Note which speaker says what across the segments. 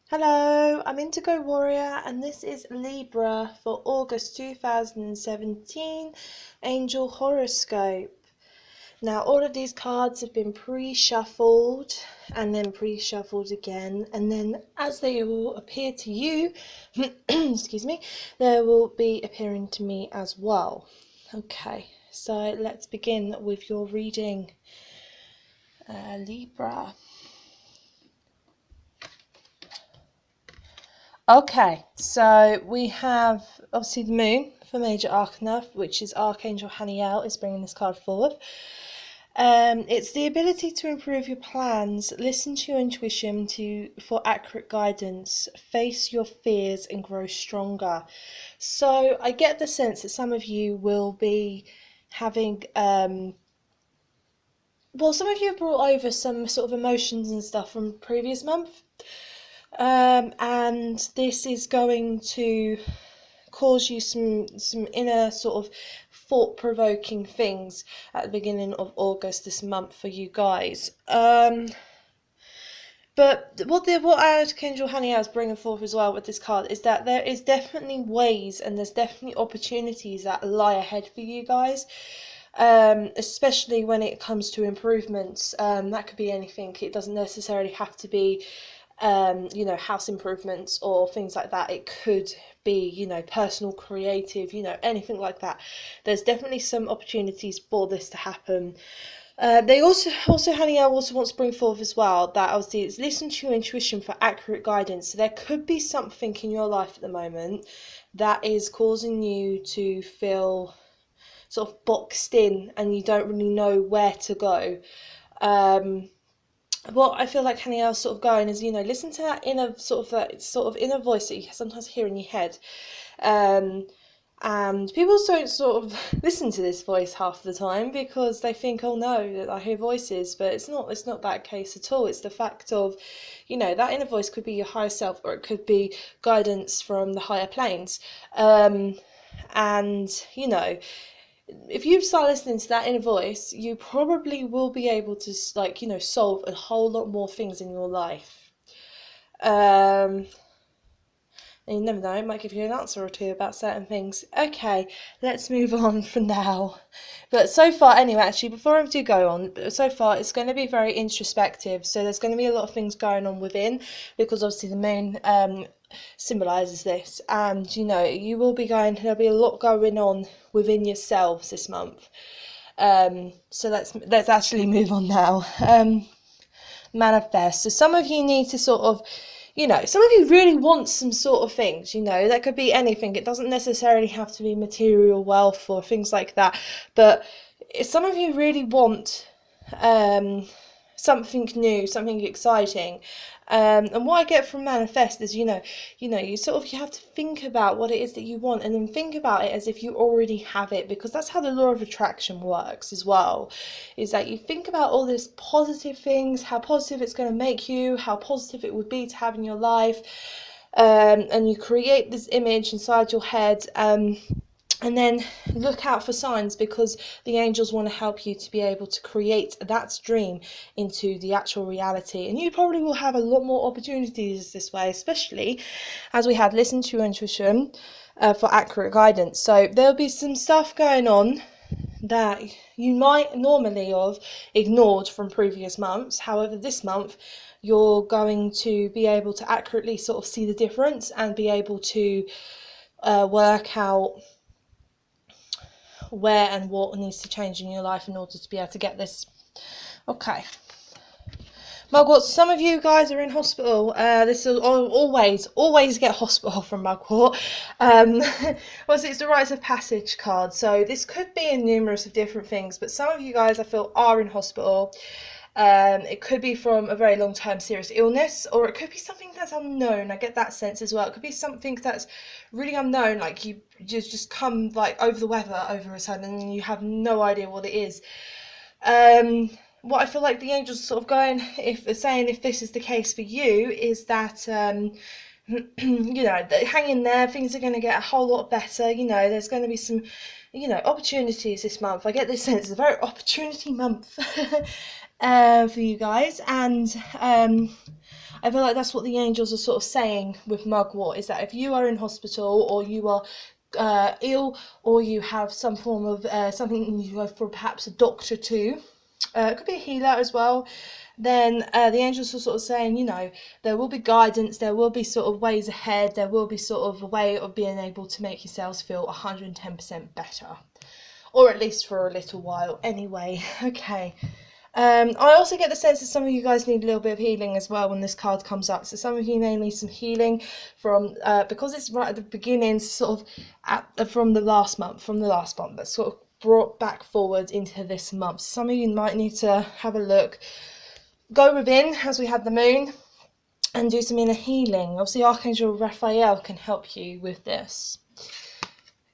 Speaker 1: Hello, I'm Indigo Warrior and this is Libra for August 2017 Angel Horoscope. Now all of these cards have been pre-shuffled and then pre-shuffled again, and then as they will appear to you, excuse me, they will be appearing to me as well. Okay, so let's begin with your reading, Libra. Okay, so we have obviously the moon for major arcana, which is Archangel Haniel is bringing this card forward. It's the ability to improve your plans, listen to your intuition for accurate guidance, face your fears and grow stronger. So I get the sense that some of you will be having some of you have brought over some sort of emotions and stuff from previous month. And this is going to cause you some inner sort of thought-provoking things at the beginning of August this month for you guys. But what Archangel Haniel is bringing forth as well with this card is that there is definitely ways and there's definitely opportunities that lie ahead for you guys. Especially when it comes to improvements. That could be anything. It doesn't necessarily have to be house improvements or things like that. It could be, personal, creative, anything like that. There's definitely some opportunities for this to happen. They also Haniel also wants to bring forth as well that obviously it's listen to your intuition for accurate guidance. So there could be something in your life at the moment that is causing you to feel sort of boxed in and you don't really know where to go. What I feel like Haniel's sort of going is, listen to that inner voice that you sometimes hear in your head. And people don't sort of listen to this voice half the time because they think, oh no, that I hear voices, but it's not that case at all. It's the fact of, that inner voice could be your higher self or it could be guidance from the higher planes. And if you start listening to that inner voice, you probably will be able to solve a whole lot more things in your life. And you never know, it might give you an answer or two about certain things. Okay, let's move on for now. But so far, anyway, actually, before I do go on, so far it's going to be very introspective. So there's going to be a lot of things going on within, because obviously the moon symbolises this, and you will be there'll be a lot going on within yourselves this month. So let's actually move on now. Manifest. So some of you need to sort of, some of you really want some sort of things, that could be anything. It doesn't necessarily have to be material wealth or things like that, but if some of you really want something new, something exciting, and what I get from manifest is, you have to think about what it is that you want and then think about it as if you already have it, because that's how the law of attraction works as well, is that you think about all these positive things, how positive it's going to make you, how positive it would be to have in your life, and you create this image inside your head, and then look out for signs, because the angels want to help you to be able to create that dream into the actual reality. And you probably will have a lot more opportunities this way, especially as we had listened to your intuition for accurate guidance. So there'll be some stuff going on that you might normally have ignored from previous months. However, this month you're going to be able to accurately sort of see the difference and be able to work out where and what needs to change in your life in order to be able to get this. Okay. Mugwort, some of you guys are in hospital. This will always get hospital from Mugwort. It's the rites of passage card. So this could be in numerous of different things, but some of you guys I feel are in hospital. It could be from a very long-term serious illness, or it could be something that's unknown. I get that sense as well. It could be something that's really unknown, like you just come like over the weather over a sudden and you have no idea what it is. What I feel like the angels are sort of going, if this is the case for you, is that hang in there, things are going to get a whole lot better. There's going to be some opportunities this month. I get this sense it's a very opportunity month for you guys, and I feel like that's what the angels are sort of saying with mugwort, is that if you are in hospital, or you are ill, or you have some form of something you go for perhaps a doctor too, it could be a healer as well, then the angels are sort of saying, you know, there will be guidance, there will be sort of ways ahead, there will be sort of a way of being able to make yourselves feel 110% better, or at least for a little while anyway. Okay. I also get the sense that some of you guys need a little bit of healing as well when this card comes up. So some of you may need some healing from, because it's right at the beginning, sort of from the last month, that's sort of brought back forward into this month. Some of you might need to have a look, go within, as we had the moon, and do some inner healing. Obviously, Archangel Raphael can help you with this.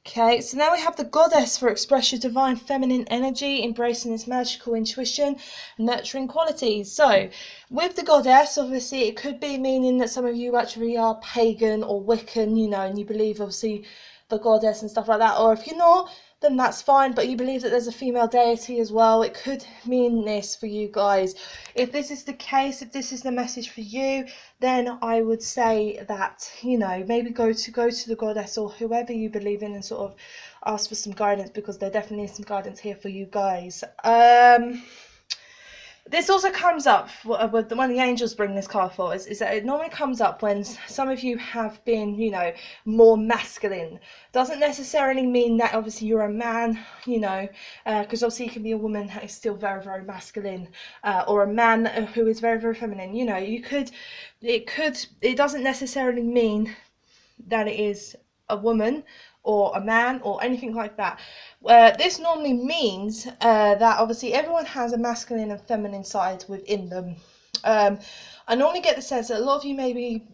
Speaker 1: Okay, so now we have the goddess for express your divine feminine energy, embracing this magical intuition and nurturing qualities. So with the goddess, obviously it could be meaning that some of you actually are pagan or Wiccan, you know, and you believe obviously the goddess and stuff like that. Or if you're not, then that's fine, but you believe that there's a female deity as well. It could mean this for you guys. If this is the case, if this is the message for you, then I would say that, you know, maybe go to the goddess or whoever you believe in and sort of ask for some guidance, because there definitely is some guidance here for you guys. This also comes up with when the angels bring this card for is that it normally comes up when some of you have been, you know, more masculine. Doesn't necessarily mean that obviously you're a man, you know, because obviously you can be a woman that is still very, very masculine, or a man who is very, very feminine. You know, it doesn't necessarily mean that it is a woman or a man or anything like that. This normally means that obviously everyone has a masculine and feminine side within them. I normally get the sense that a lot of you may be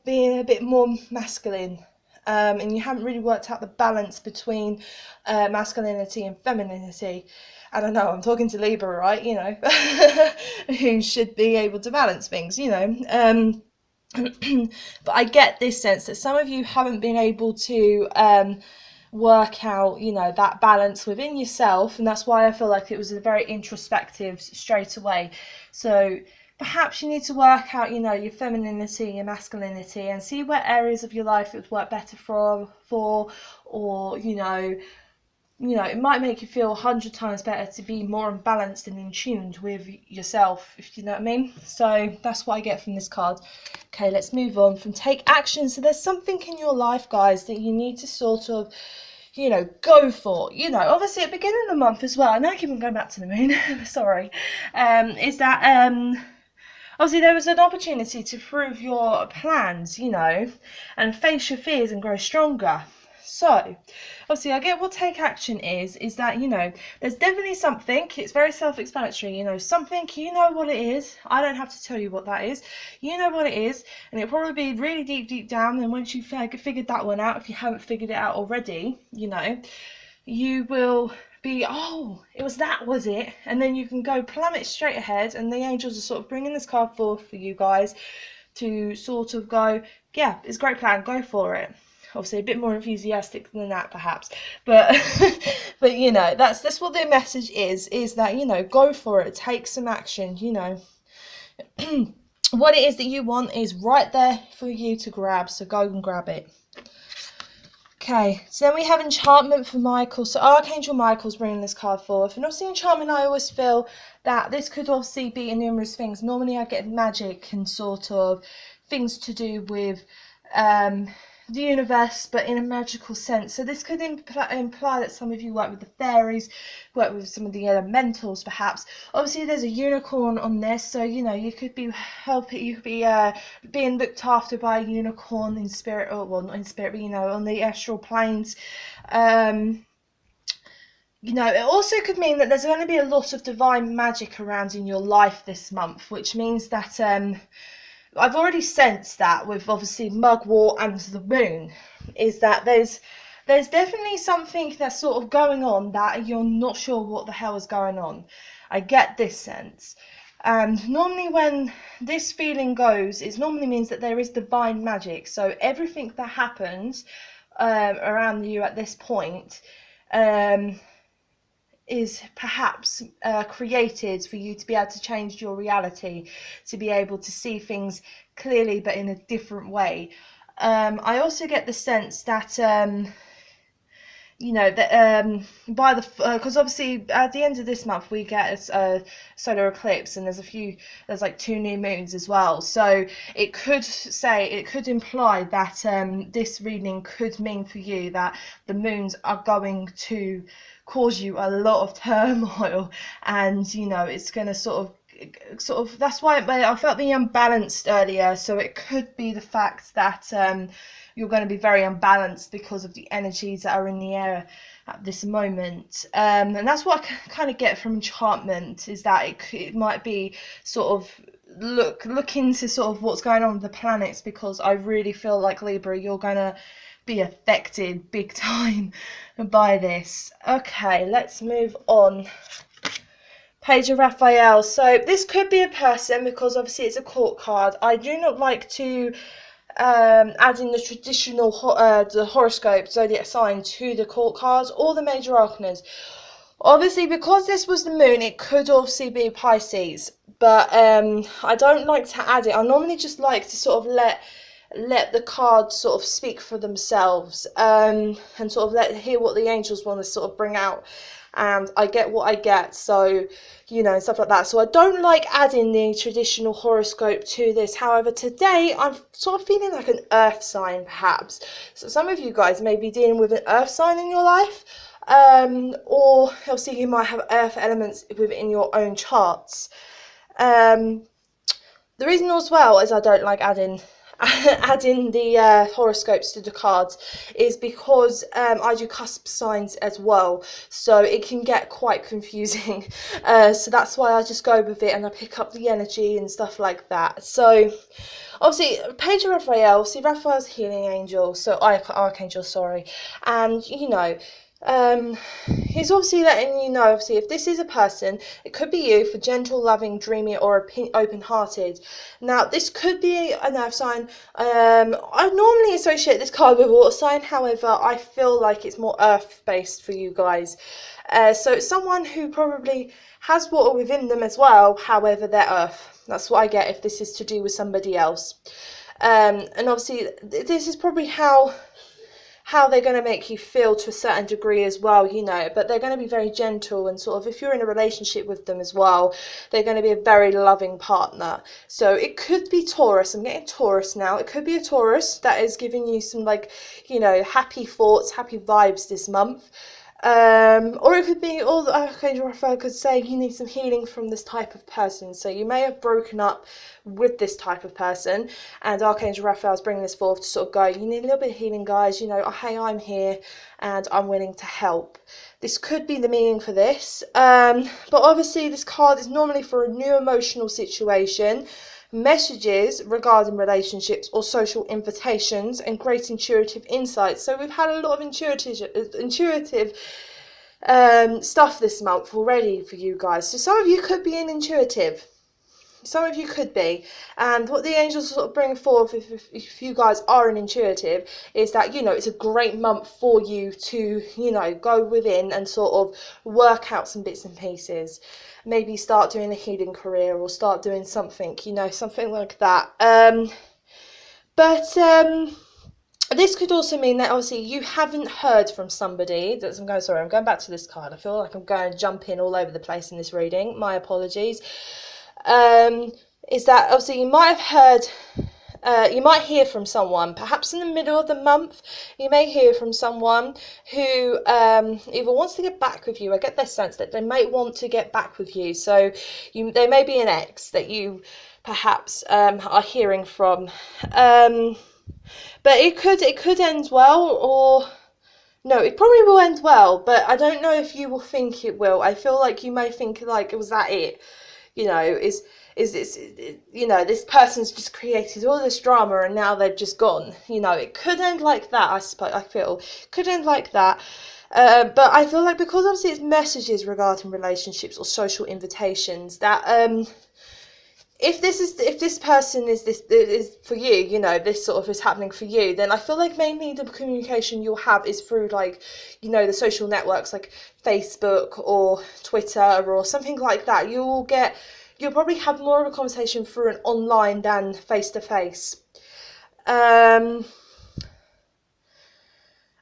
Speaker 1: being a bit more masculine, and you haven't really worked out the balance between masculinity and femininity. I don't know, I'm talking to Libra, right? You know, who should be able to balance things, you know. But I get this sense that some of you haven't been able to work out, you know, that balance within yourself, and that's why I feel like it was a very introspective straight away. So perhaps you need to work out, you know, your femininity, your masculinity, and see where areas of your life it would work better for, or it might make you feel 100 times better to be more balanced and in tune with yourself, if you know what I mean. So that's what I get from this card. Okay, let's move on from take action. So there's something in your life, guys, that you need to sort of, you know, go for. You know, obviously at the beginning of the month as well, I know I keep on going back to the moon, sorry, is that obviously there was an opportunity to prove your plans, you know, and face your fears and grow stronger. So obviously I get what take action is that, you know, there's definitely something, it's very self-explanatory, you know, something, you know what it is. I don't have to tell you what that is. You know what it is, and it'll probably be really deep down, and once you've figured that one out, if you haven't figured it out already, you know, you will be, oh, it was that, was it? And then you can go plummet straight ahead, and the angels are sort of bringing this card forth for you guys to sort of go, yeah, it's a great plan, go for it. Obviously a bit more enthusiastic than that perhaps, but but you know, that's what the message is that, you know, go for it, take some action, you know. What it is that you want is right there for you to grab, so go and grab it. Okay, so then we have enchantment for Michael. So Archangel Michael's bringing this card forth, and obviously enchantment, I always feel that this could obviously be in numerous things. Normally I get magic and sort of things to do with the universe, but in a magical sense. So this could imply that some of you work with the fairies, work with some of the elementals perhaps. Obviously there's a unicorn on this, so you know, you could be being looked after by a unicorn in spirit, or well, not in spirit, but you know, on the astral planes. You know, it also could mean that there's going to be a lot of divine magic around in your life this month, which means that I've already sensed that with obviously mugwort and the moon, is that there's definitely something that's sort of going on that you're not sure what the hell is going on. I get this sense. And normally when this feeling goes, it normally means that there is divine magic. So everything that happens around you at this point is perhaps created for you to be able to change your reality, to be able to see things clearly, but in a different way. I also get the sense that that by the because obviously at the end of this month we get a solar eclipse, and there's like 2 new moons as well, so it could imply that this reading could mean for you that the moons are going to cause you a lot of turmoil, and it's going to sort of that's why I felt the unbalanced earlier, so it could be the fact that you're going to be very unbalanced because of the energies that are in the air at this moment, and that's what I kind of get from enchantment, is that it might be sort of look into sort of what's going on with the planets, because I really feel like, Libra, you're going to be affected big time by this. Okay, let's move on. Page of Raphael. So this could be a person, because obviously it's a court card. I do not like to add in the traditional the horoscope zodiac sign to the court cards or the major arcanas. Obviously, because this was the moon, it could obviously be Pisces, but I don't like to add it. I normally just like to sort of let the cards sort of speak for themselves, and sort of hear what the angels want to sort of bring out, and I get what I get, so stuff like that. So I don't like adding the traditional horoscope to this. However, today I'm sort of feeling like an earth sign, perhaps. So some of you guys may be dealing with an earth sign in your life, or obviously you might have earth elements within your own charts. The reason as well is I don't like adding the horoscopes to the cards is because I do cusp signs as well, so it can get quite confusing. So that's why I just go with it, and I pick up the energy and stuff like that. So obviously, Page of Raphael, see, Raphael's healing angel, so archangel, sorry, and he's obviously letting you know, obviously, if this is a person, it could be you, for gentle, loving, dreamy, or open-hearted. Now, this could be an earth sign. I normally associate this card with a water sign, however, I feel like it's more earth-based for you guys. So it's someone who probably has water within them as well, however, they're earth. That's what I get if this is to do with somebody else. And obviously, this is probably how they're going to make you feel to a certain degree as well, but they're going to be very gentle, and sort of, if you're in a relationship with them as well, they're going to be a very loving partner. So it could be Taurus. I'm getting Taurus now. It could be a Taurus that is giving you some happy thoughts, happy vibes this month. Or it could be, all the Archangel Raphael could say, you need some healing from this type of person. So you may have broken up with this type of person, and Archangel Raphael is bringing this forth to sort of go, you need a little bit of healing, guys. Hey, I'm here and I'm willing to help. This could be the meaning for this. But obviously this card is normally for a new emotional situation, messages regarding relationships or social invitations, and great intuitive insights. So we've had a lot of intuitive stuff this month already for you guys. So some of you could be an intuitive. Some of you could be, and what the angels sort of bring forth, if you guys are an intuitive, is that it's a great month for you to go within and sort of work out some bits and pieces. Maybe start doing a healing career, or start doing something, something like that. But this could also mean that obviously you haven't heard from somebody. I'm going back to this card. I feel like I'm going jumping all over the place in this reading. My apologies. Is that obviously you might have heard, you might hear from someone, perhaps in the middle of the month. You may hear from someone who either wants to get back with you. I get this sense that they may want to get back with you. So they may be an ex that you perhaps are hearing from. But it could end well, or no, it probably will end well, but I don't know if you will think it will. I feel like you may think, like, was that it? Is this, this person's just created all this drama and now they've just gone. It could end like that, I suppose. I feel could end like that. But I feel like, because obviously it's messages regarding relationships or social invitations, that if this person is for you, this sort of is happening for you, then I feel like mainly the communication you'll have is through, like, the social networks like Facebook or Twitter or something like that. You'll you'll probably have more of a conversation through an online than face to face.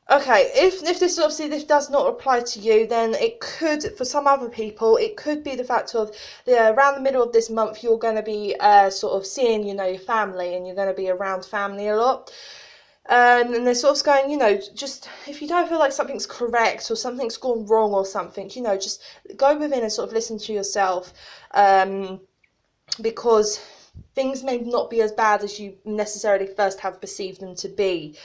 Speaker 1: Okay, if this obviously this does not apply to you, then it could, for some other people, it could be the fact of around the middle of this month you're going to be sort of seeing, you know, your family, and you're going to be around family a lot. And they're sort of going, you know, just if you don't feel like something's correct or something's gone wrong or something, you know, just go within and sort of listen to yourself, because things may not be as bad as you necessarily first have perceived them to be.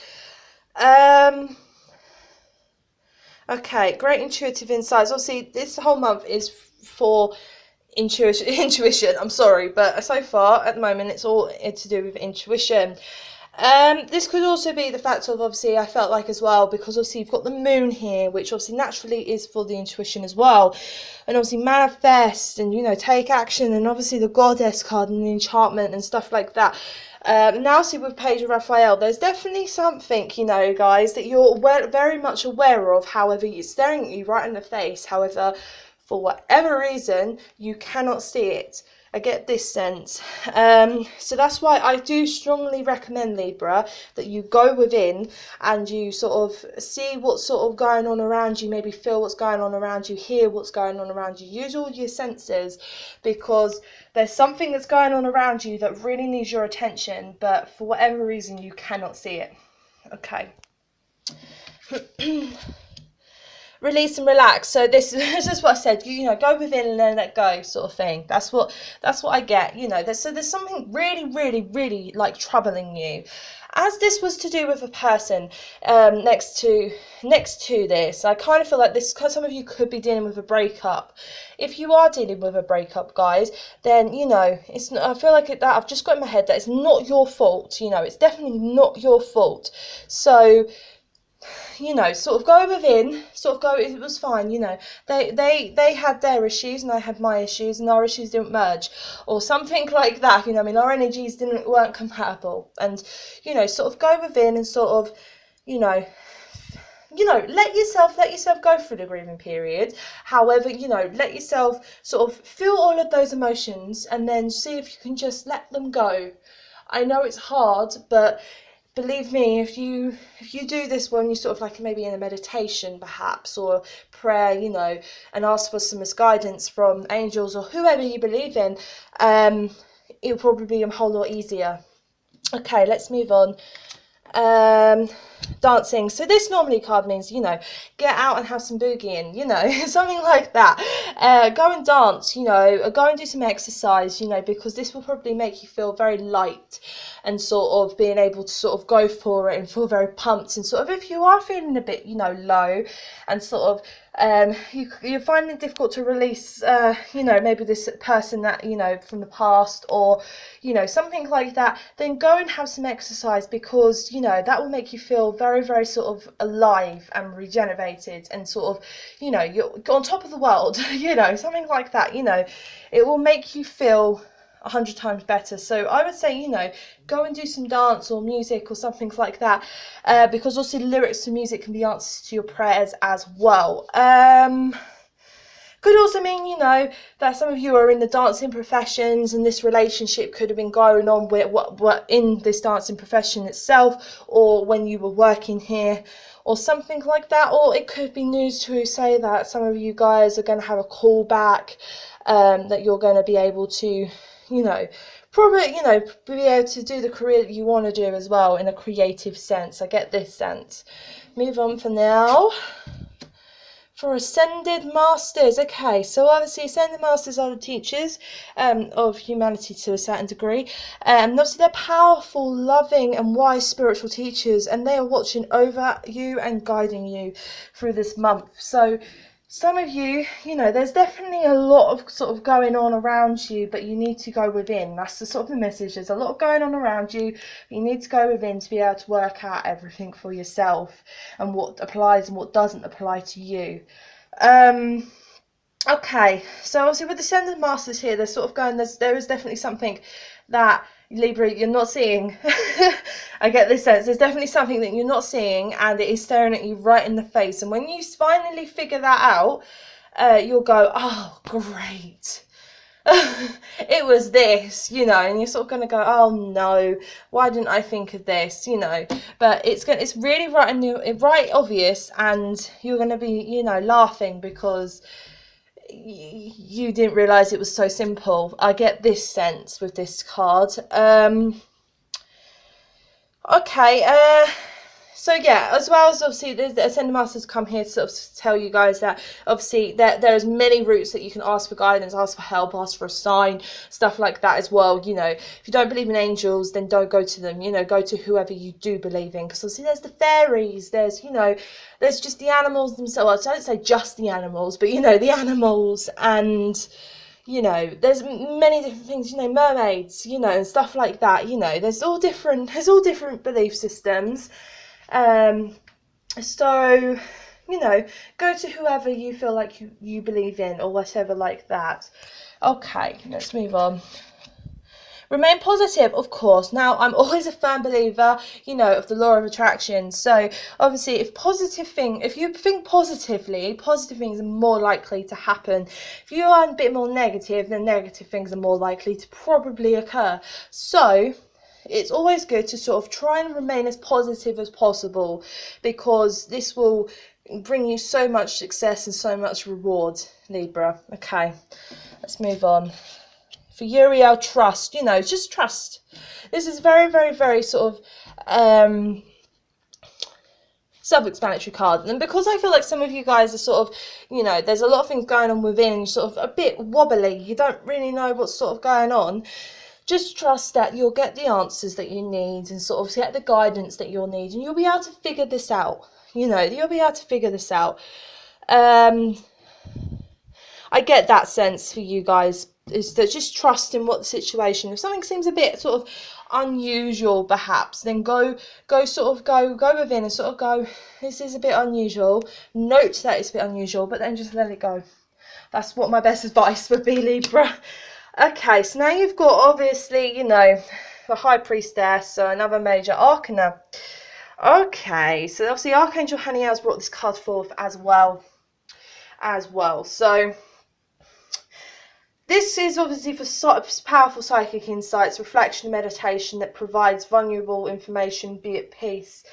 Speaker 1: Okay, great intuitive insights. Obviously, this whole month is for intuition. I'm sorry, but so far at the moment it's all to do with intuition. This could also be the fact of, obviously, I felt like as well, because obviously you've got the moon here, which obviously naturally is for the intuition as well, and obviously manifest and, you know, take action, and obviously the goddess card and the enchantment and stuff like that. Now see with Page of Raphael, there's definitely something, you know, guys, that you're very much aware of. However, it's staring at you right in the face. However, for whatever reason, you cannot see it. I get this sense. So that's why I do strongly recommend, Libra, that you go within and you sort of see what's sort of going on around you, maybe feel what's going on around you, hear what's going on around you, use all your senses, because there's something that's going on around you that really needs your attention, but for whatever reason you cannot see it. Okay. Release and relax. So this is what I said, you know, go within and then let go, sort of thing. That's what I get, you know. There's something really like troubling you, as this was to do with a person next to this. I kind of feel like this, because some of you could be dealing with a breakup. If you are dealing with a breakup, guys, then, you know, it's not, I feel like that I've just got in my head that it's not your fault. You know, it's definitely not your fault. So, you know, sort of go within, sort of go, it was fine, you know, they had their issues and I had my issues, and our issues didn't merge, or something like that, you know, I mean, our energies weren't compatible, and, you know, sort of go within and sort of, you know, let yourself go through the grieving period. However, you know, let yourself sort of feel all of those emotions, and then see if you can just let them go. I know it's hard, but believe me, if you do this when you sort of like maybe in a meditation perhaps, or prayer, you know, and ask for some guidance from angels or whoever you believe in, it'll probably be a whole lot easier. Okay, let's move on. Dancing. So this normally card means, you know, get out and have some boogieing, you know, something like that. Go and dance, you know, go and do some exercise, you know, because this will probably make you feel very light, and sort of being able to sort of go for it and feel very pumped, and sort of if you are feeling a bit, you know, low, and sort of you're finding it difficult to release, you know, maybe this person that, you know, from the past, or, you know, something like that, then go and have some exercise, because, you know, that will make you feel very sort of alive and regenerated, and sort of, you know, you're on top of the world, you know, something like that, you know, it will make you feel 100 times better. So I would say, you know, go and do some dance or music or something like that, because also lyrics to music can be answers to your prayers as well. Could also mean, you know, that some of you are in the dancing professions, and this relationship could have been going on with what in this dancing profession itself, or when you were working here, or something like that. Or it could be news to say that some of you guys are going to have a call back, that you're going to be able to, you know, probably, you know, be able to do the career that you want to do as well, in a creative sense. I get this sense. Move on for now. For Ascended Masters. Okay, so obviously Ascended Masters are the teachers of humanity to a certain degree. Obviously they're powerful, loving and wise spiritual teachers, and they are watching over you and guiding you through this month. So some of you, you know, there's definitely a lot of sort of going on around you, but you need to go within. That's the sort of the message. There's a lot going on around you, but you need to go within to be able to work out everything for yourself, and what applies and what doesn't apply to you. Okay, so obviously with the Ascended Masters here, they're sort of going, there is definitely something that, Libra, you're not seeing. I get this sense. There's definitely something that you're not seeing, and it is staring at you right in the face. And when you finally figure that out, you'll go, oh, great. it was this, you know, and you're sort of going to go, oh no, why didn't I think of this, you know? But it's really right obvious, and you're going to be, you know, laughing because you didn't realize it was so simple. I get this sense with this card. Okay, so yeah, as well as obviously the Ascended Masters come here to sort of tell you guys that obviously there's many routes that you can ask for guidance, ask for help, ask for a sign, stuff like that as well. You know, if you don't believe in angels, then don't go to them, you know, go to whoever you do believe in, because obviously there's the fairies, there's, you know, there's just the animals themselves. I don't say just the animals, but you know, the animals, and you know, there's many different things, you know, mermaids, you know, and stuff like that. You know, there's all different belief systems. So, you know, go to whoever you feel like you believe in, or whatever like that. Okay, let's move on. Remain positive, of course. Now, I'm always a firm believer, you know, of the law of attraction. So, obviously, if you think positively, positive things are more likely to happen. If you are a bit more negative, then negative things are more likely to probably occur. So, it's always good to sort of try and remain as positive as possible, because this will bring you so much success and so much reward, Libra. Okay, let's move on. For Uriel, trust, you know, just trust. This is very, very, very sort of self-explanatory card. And because I feel like some of you guys are sort of, you know, there's a lot of things going on within, and you're sort of a bit wobbly, you don't really know what's sort of going on, just trust that you'll get the answers that you need, and sort of get the guidance that you'll need, and you'll be able to figure this out. You know, you'll be able to figure this out. I get that sense for you guys, is that just trust in what the situation. If something seems a bit sort of unusual, perhaps, then go within and sort of go, this is a bit unusual. Note that it's a bit unusual, but then just let it go. That's what my best advice would be, Libra. Okay, so now you've got, obviously, you know, the High Priestess, so another major arcana. Okay, so obviously Archangel Haniel's brought this card forth as well. So this is obviously for powerful psychic insights, reflection, meditation that provides vulnerable information. Be at peace.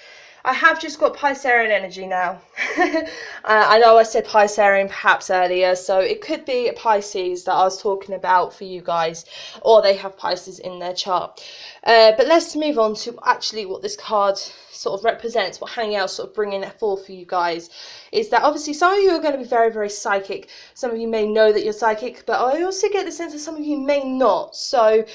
Speaker 1: I have just got Piscean energy now. I know I said Piscean perhaps earlier, so it could be a Pisces that I was talking about for you guys, or they have Pisces in their chart. But let's move on to actually what this card sort of represents, what Haniel's sort of bringing it forth for you guys, is that obviously some of you are going to be very, very psychic. Some of you may know that you're psychic, but I also get the sense that some of you may not. So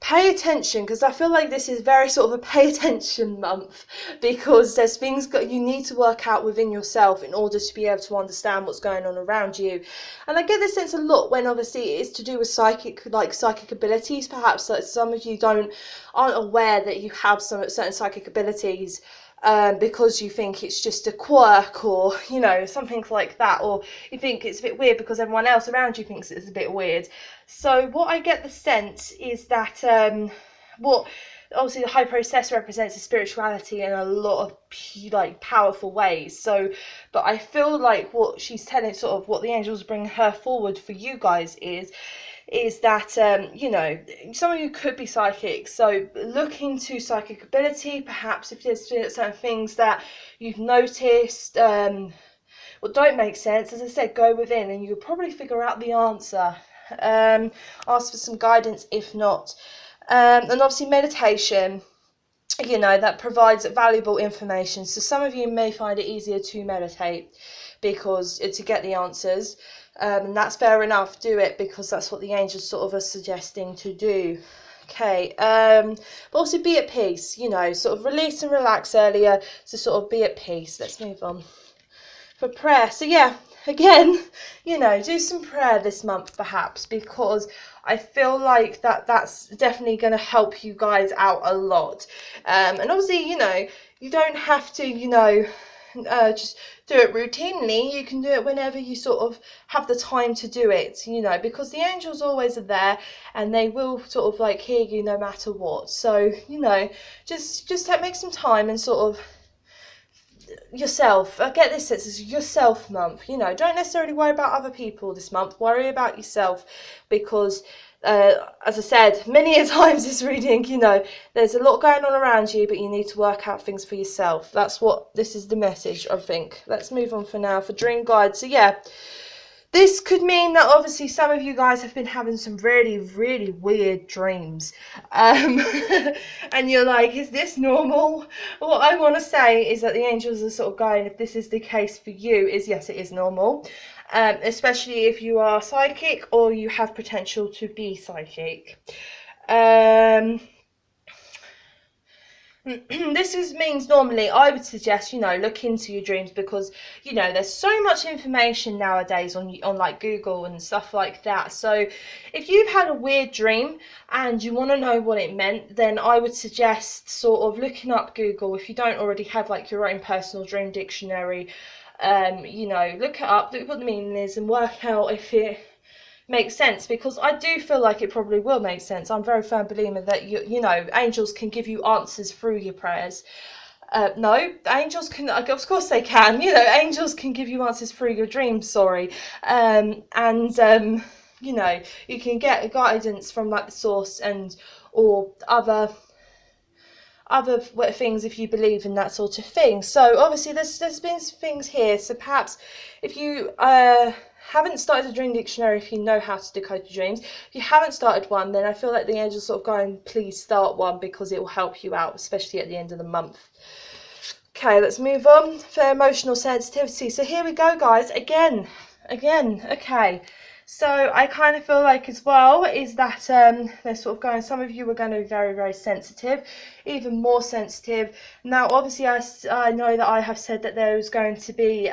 Speaker 1: pay attention, because I feel like this is very sort of a pay attention month, because there's things that you need to work out within yourself in order to be able to understand what's going on around you. And I get this sense a lot when obviously it is to do with psychic abilities. Perhaps that some of you aren't aware that you have some certain psychic abilities, because you think it's just a quirk, or you know, something like that, or you think it's a bit weird because everyone else around you thinks it's a bit weird. So what I get the sense is that what obviously the High Priestess represents is spirituality in a lot of powerful ways. So, but I feel like what she's telling, sort of what the angels bring her forward for you guys is that you know, some of you could be psychic, so look into psychic ability. Perhaps if there's certain things that you've noticed what don't make sense, as I said, go within and you'll probably figure out the answer. Ask for some guidance if not. And obviously meditation, you know, that provides valuable information. So some of you may find it easier to meditate because to get the answers, and that's fair enough. Do it, because that's what the angels sort of are suggesting to do. Okay, but also be at peace, you know, sort of release and relax earlier, to sort of be at peace. Let's move on. For prayer, so yeah, again, you know, do some prayer this month perhaps, because I feel like that's definitely going to help you guys out a lot. And obviously, you know, you don't have to, you know, just do it routinely. You can do it whenever you sort of have the time to do it, you know, because the angels always are there and they will sort of like hear you no matter what. So, you know, just make some time and sort of yourself. I get this sense, it's yourself month. You know, don't necessarily worry about other people this month. Worry about yourself, because as I said many a times this reading, you know, there's a lot going on around you, but you need to work out things for yourself. That's what this is the message, I think. Let's move on for now for dream guide. So yeah, this could mean that obviously some of you guys have been having some really, really weird dreams. And you're like, is this normal? What I want to say is that the angels are sort of going, if this is the case for you, is yes, it is normal. Especially if you are psychic or you have potential to be psychic. This means normally I would suggest, you know, look into your dreams, because, you know, there's so much information nowadays on like Google and stuff like that. So if you've had a weird dream and you want to know what it meant, then I would suggest sort of looking up Google. If you don't already have like your own personal dream dictionary, you know, look it up, look what the meaning is, and work out if it makes sense, because I do feel like it probably will make sense. I'm a very firm believer that you know, angels can give you answers through your prayers. No, angels can, of course they can, you know, angels can give you answers through your dreams, sorry. You know, you can get guidance from like the source and or other things if you believe in that sort of thing. So obviously there's been things here, so perhaps if you haven't started a dream dictionary, if you know how to decode your dreams, if you haven't started one, then I feel like the angels sort of going, please start one, because it will help you out, especially at the end of the month. Okay, let's move on for emotional sensitivity. So here we go, guys, again, okay. So I kind of feel like as well is that they're sort of going, some of you are going to be very, very sensitive, even more sensitive. Now, obviously, I know that I have said that there's going to be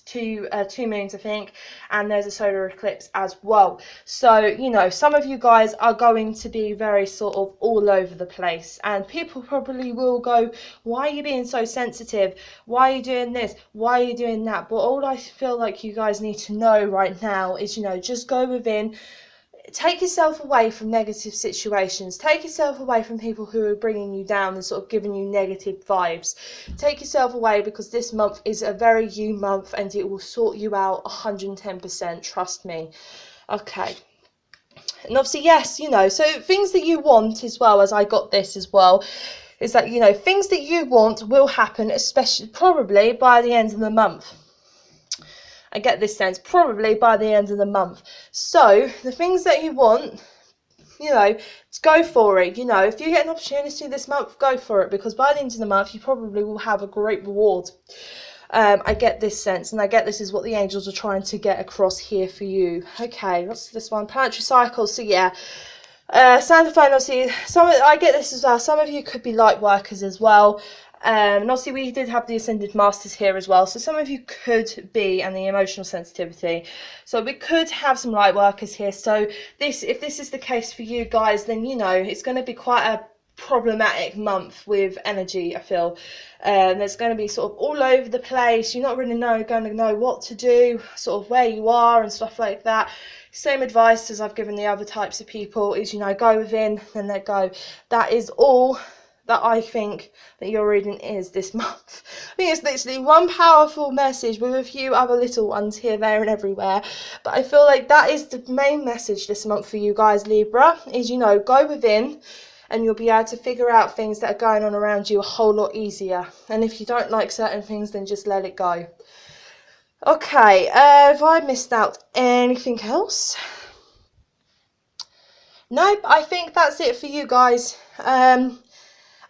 Speaker 1: two moons, I think, and there's a solar eclipse as well. So, you know, some of you guys are going to be very sort of all over the place, and people probably will go, why are you being so sensitive? Why are you doing this? Why are you doing that? But all I feel like you guys need to know right now is, you know, just go within. Take yourself away from negative situations. Take yourself away from people who are bringing you down and sort of giving you negative vibes. Take yourself away, because this month is a very you month and it will sort you out 110%. Trust me. Okay. And obviously, yes, you know, so things that you want as well, as I got this as well, is that, you know, things that you want will happen, especially probably by the end of the month. I get this sense, probably by the end of the month. So the things that you want, you know, go for it. You know, if you get an opportunity this month, go for it, because by the end of the month you probably will have a great reward. I get this sense, and I get this is what the angels are trying to get across here for you. Okay, what's this one? Planetary cycles. So yeah, sound phone, obviously, I get this as well. Some of you could be light workers as well. And obviously we did have the Ascended Masters here as well, so some of you could be, and the emotional sensitivity, so we could have some light workers here. So if this is the case for you guys, then, you know, it's going to be quite a problematic month with energy, I feel. There's going to be sort of all over the place. You're not really going to know what to do, sort of where you are and stuff like that. Same advice as I've given the other types of people is, you know, go within and let go. That is all that I think that your reading is this month. I think it's literally one powerful message with a few other little ones here, there and everywhere. But I feel like that is the main message this month for you guys, Libra, is, you know, go within and you'll be able to figure out things that are going on around you a whole lot easier. And if you don't like certain things, then just let it go. Okay, have I missed out anything else? Nope, I think that's it for you guys.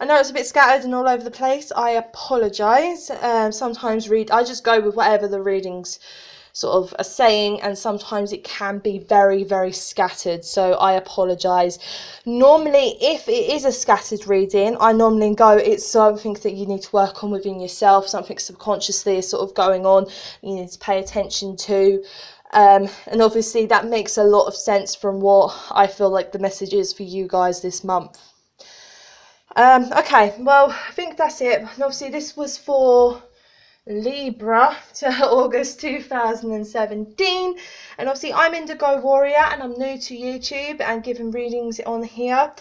Speaker 1: I know it's a bit scattered and all over the place. I apologise. Sometimes I just go with whatever the readings sort of are saying, and sometimes it can be very, very scattered. So I apologise. Normally, if it is a scattered reading, I normally go, it's something that you need to work on within yourself, something subconsciously is sort of going on, you need to pay attention to. And obviously that makes a lot of sense from what I feel like the message is for you guys this month. Okay, well, I think that's it. And obviously this was for Libra to August 2017, and obviously I'm Indigo Warrior and I'm new to YouTube and giving readings on here.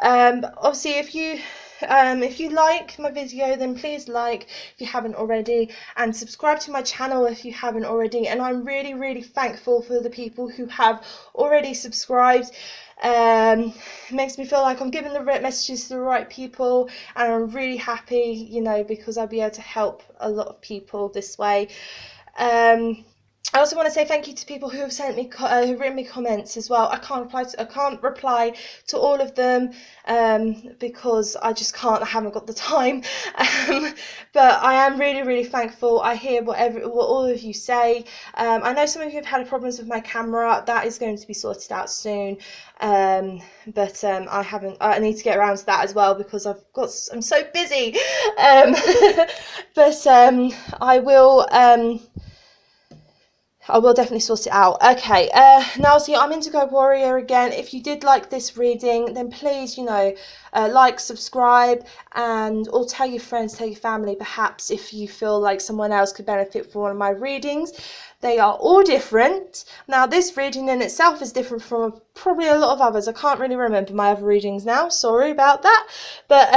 Speaker 1: Obviously if you If you like my video, then please like if you haven't already, and subscribe to my channel if you haven't already. And I'm really, really thankful for the people who have already subscribed. It makes me feel like I'm giving the right messages to the right people, and I'm really happy, you know, because I'll be able to help a lot of people this way. I also want to say thank you to people who have sent me, who've written me comments as well. I can't reply to all of them because I just can't. I haven't got the time. But I am really, really thankful. I hear what all of you say. I know some of you have had problems with my camera. That is going to be sorted out soon. But I haven't. I need to get around to that as well because I'm so busy. But I will definitely sort it out. Okay, now see, I'm Indigo Warrior again. If you did like this reading, then please, you know, like, subscribe, or tell your friends, tell your family, perhaps, if you feel like someone else could benefit from one of my readings. They are all different. Now, this reading in itself is different from probably a lot of others. I can't really remember my other readings now. Sorry about that. But,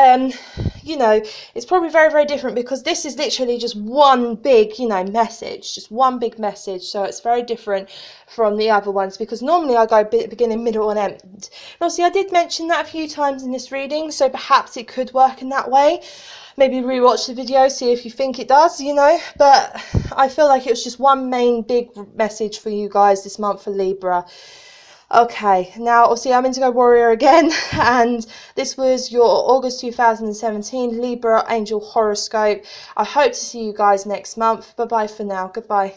Speaker 1: you know, it's probably very, very different because this is literally just one big, you know, message. Just one big message. So it's very different from the other ones because normally I go beginning, middle and end. Now, see, I did mention that a few times in this reading, so perhaps it could work in that way. Maybe rewatch the video, see if you think it does, you know, but I feel like it was just one main big message for you guys this month for Libra. Okay, now obviously I'm Indigo Warrior again, and this was your August 2017 Libra Angel Horoscope. I hope to see you guys next month. Bye bye for now. Goodbye.